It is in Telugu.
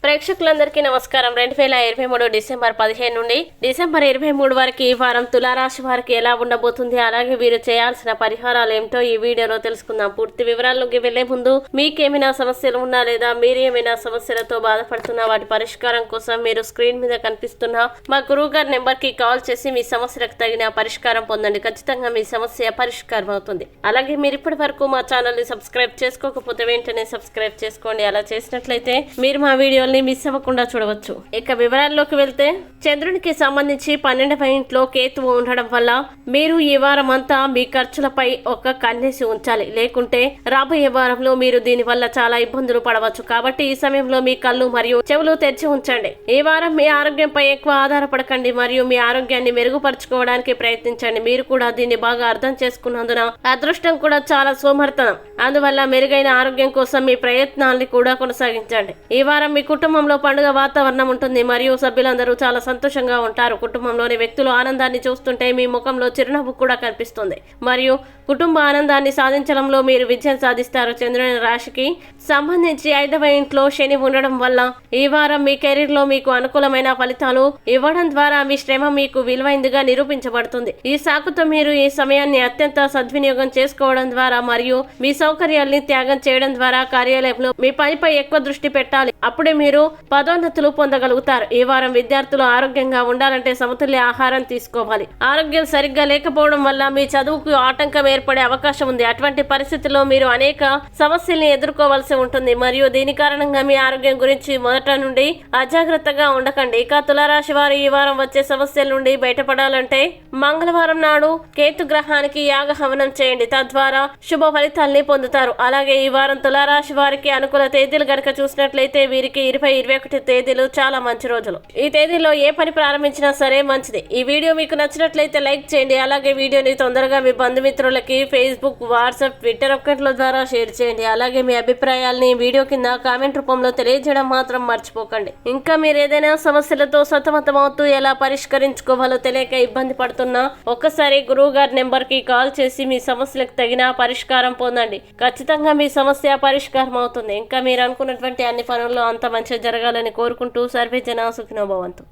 ప్రేక్షకులందరికీ నమస్కారం. 2023 డిసెంబర్ 15 నుండి డిసెంబర్ 23 వరకు ఈ వారం తులారాశి వారికి ఎలా ఉండబోతుంది, అలాగే వీరు చేయాల్సిన పరిహారాలు ఏమిటో ఈ వీడియోలో తెలుసుకుందాం. పూర్తి వివరాల్లోకి వెళ్లే ముందు మీకేమైనా సమస్యలు ఉన్నా లేదా మీరు ఏమైనా సమస్యలతో బాధపడుతున్నా వాటి పరిష్కారం కోసం మీరు స్క్రీన్ మీద కనిపిస్తున్న మా గురువు గారి నెంబర్ కి కాల్ చేసి మీ సమస్యలకు తగిన పరిష్కారం పొందండి. ఖచ్చితంగా మీ సమస్య పరిష్కారం అవుతుంది. అలాగే మీరు ఇప్పటి వరకు మా ఛానల్ ని సబ్స్క్రైబ్ చేసుకోకపోతే వెంటనే సబ్స్క్రైబ్ చేసుకోండి. అలా చేసినట్లయితే మీరు మా వీడియోల్ని మిస్ అవ్వకుండా చూడవచ్చు. ఇక వివరాల్లోకి వెళ్తే, చంద్రునికి సంబంధించి 12వ ఇంట్లో కేతువు ఉండడం వల్ల మీరు ఈ వారం అంతా మీ ఖర్చులపై ఒక కన్నేసి ఉంచాలి. లేకుంటే రాబోయే వారంలో మీరు దీని వల్ల చాలా ఇబ్బందులు పడవచ్చు. కాబట్టి ఈ సమయంలో మీ కళ్ళు మరియు చెవులు తెరిచి ఉంచండి. ఈ వారం మీ ఆరోగ్యంపై ఎక్కువ ఆధారపడకండి మరియు మీ ఆరోగ్యాన్ని మెరుగుపరచుకోవడానికి ప్రయత్నించండి. మీరు కూడా దీన్ని బాగా అర్థం చేసుకున్నందున అదృష్టం కూడా చాలా సోమర్థనం. అందువల్ల మెరుగైన ఆరోగ్యం కోసం మీ ప్రయత్నాల్ని కూడా కొనసాగించండి. ఈ వారం మీ కుటుంబంలో పండుగ వాతావరణం ఉంటుంది మరియు సభ్యులందరూ చాలా సంతోషంగా ఉంటారు. కుటుంబంలోని వ్యక్తులు ఆనందాన్ని చూస్తుంటే మీ ముఖంలో చిరునవ్వు కూడా కనిపిస్తుంది మరియు కుటుంబ ఆనందాన్ని సాధించడంలో మీరు విజయం సాధిస్తారు. చంద్రుని రాశికి సంబంధించి 5వ ఇంట్లో శని ఉండడం వల్ల ఈ వారం మీ కెరీర్ లో మీకు అనుకూలమైన ఫలితాలు ఇవ్వడం ద్వారా మీ శ్రమ మీకు విలువైందిగా నిరూపించబడుతుంది. ఈ సాకుతో మీరు ఈ సమయాన్ని అత్యంత సద్వినియోగం చేసుకోవడం ద్వారా మరియు మీ సౌకర్యాల్ని త్యాగం చేయడం ద్వారా కార్యాలయంలో మీ పనిపై ఎక్కువ దృష్టి పెట్టాలి. అప్పుడే మీరు పదోన్నతులు పొందగలుగుతారు. ఈ వారం విద్యార్థులు ఆరోగ్యంగా ఉండాలంటే సమతుల్య ఆహారం తీసుకోవాలి. ఆరోగ్యం సరిగ్గా లేకపోవడం వల్ల మీ చదువుకు ఆటంకం ఏర్పడే అవకాశం ఉంది. అటువంటి పరిస్థితుల్లో మీరు అనేక సమస్యల్ని ఎదుర్కోవాల్సి ఉంటుంది మరియు దీని కారణంగా మీ ఆరోగ్యం గురించి మొదట నుండి అజాగ్రత్తగా ఉండకండి. ఇక తులారాశి వారు ఈ వారం వచ్చే సమస్యల నుండి బయటపడాలంటే మంగళవారం నాడు కేతు గ్రహానికి యాగ హవనం చేయండి. తద్వారా శుభ ఫలితాల్ని పొందుతారు. అలాగే ఈ వారం తులారాశి వారికి అనుకూల తేదీలు గనక చూసినట్లయితే వీరికి 20-21 తేదీలు చాలా మంచి రోజులు. ఈ తేదీలో ఏ పని ప్రారంభించినా సరే మంచిది. ఈ వీడియో మీకు నచ్చినట్లయితే లైక్ చేయండి. అలాగే వీడియోని తొందరగా మీ బంధుమిత్రులకి ఫేస్బుక్, వాట్సాప్, ట్విట్టర్ అకౌంట్ల ద్వారా షేర్ చేయండి. అలాగే మీ అభిప్రాయాల్ని వీడియో కింద కామెంట్ రూపంలో తెలియజేయడం మాత్రం మర్చిపోకండి. ఇంకా మీరు ఏదైనా సమస్యలతో సతమతమవుతూ ఎలా పరిష్కరించుకోవాలో తెలియక ఇబ్బంది పడుతున్నా ఒక్కసారి గురువు గారి నెంబర్ కి కాల్ చేసి మీ సమస్యలకు తగిన పరిష్కారం పొందండి. ఖచ్చితంగా మీ సమస్య పరిష్కారం అవుతుంది. ఇంకా మీరు అనుకున్నటువంటి అన్ని పనుల్లో అంత మంచిగా జరగాలని కోరుకుంటూ సర్వే జన సుఖినో భవంతు.